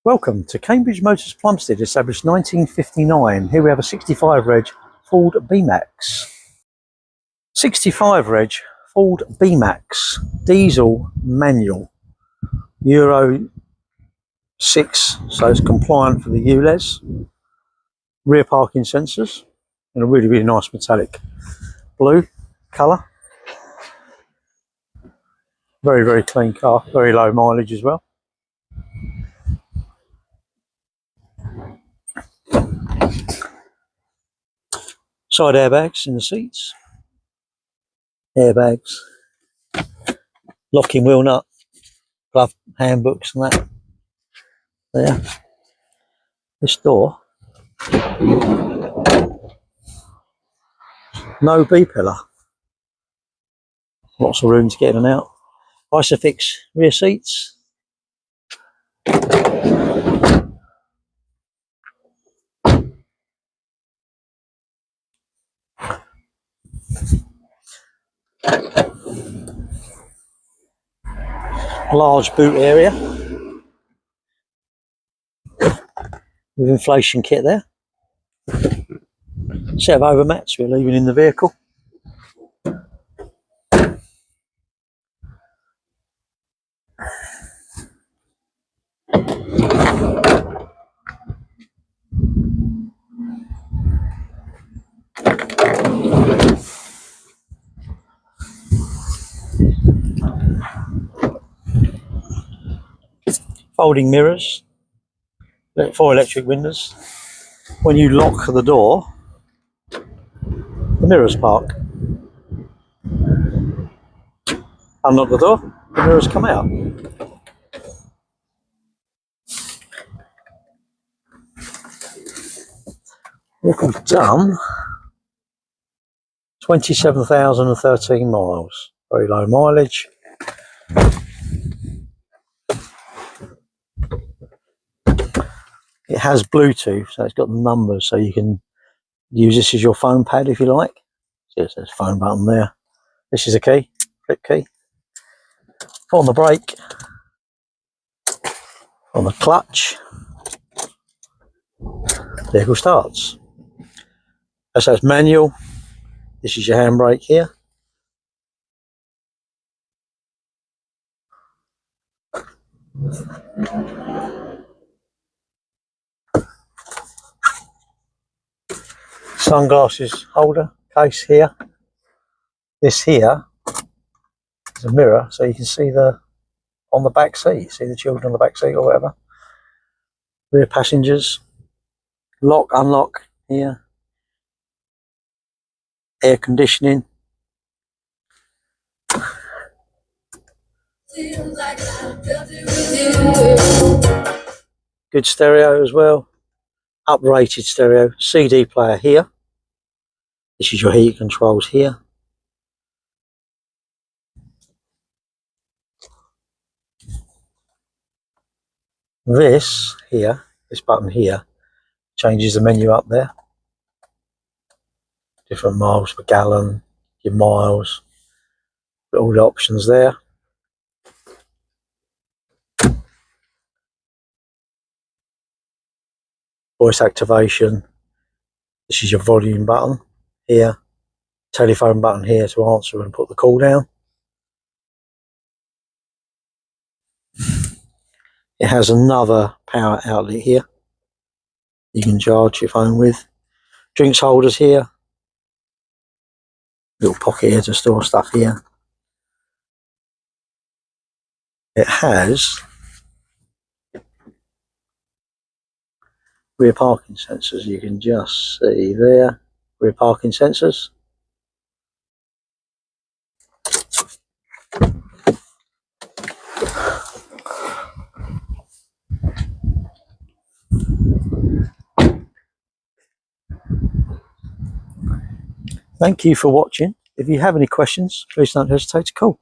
Welcome to Cambridge Motors Plumstead, established 1959. Here we have a 65 reg Ford B-max. 65 reg Ford B-max, diesel manual, Euro 6, so it's compliant for the ULEZ. Rear parking sensors in a really nice metallic blue colour. Very clean car, very low mileage as well. Side airbags in the seats, airbags, locking wheel nut, glove handbooks and that there. This door, no B-pillar, lots of room to get in and out. Isofix rear seats, large boot area with inflation kit there. Set of overmats we're leaving in the vehicle. Folding mirrors, 4 electric windows. When you lock the door, the mirrors park. Unlock the door, the mirrors come out. Vehicle's done 27,013 miles. Very low mileage. It has Bluetooth, so it's got the numbers, so you can use this as your phone pad if you like. See, it says phone button there. This is a key, flip key. On the brake, on the clutch, vehicle starts. So it's manual. This is your handbrake here. Sunglasses holder case here. This here is a mirror, so you can see on the back seat, see the children on the back seat or whatever. Rear passengers, lock, unlock here, air conditioning. Good stereo as well, uprated stereo, CD player here. This is your heat controls here. This here, this button here, changes the menu up there. Different miles per gallon, your miles, all the options there. Voice activation. This is your volume button here. Telephone button here to answer and put the call down. It has another power outlet here you can charge your phone with. Drinks holders here. Little pocket here to store stuff here. It has rear parking sensors, you can just see there. Rear parking sensors. Thank you for watching. If you have any questions, please don't hesitate to call.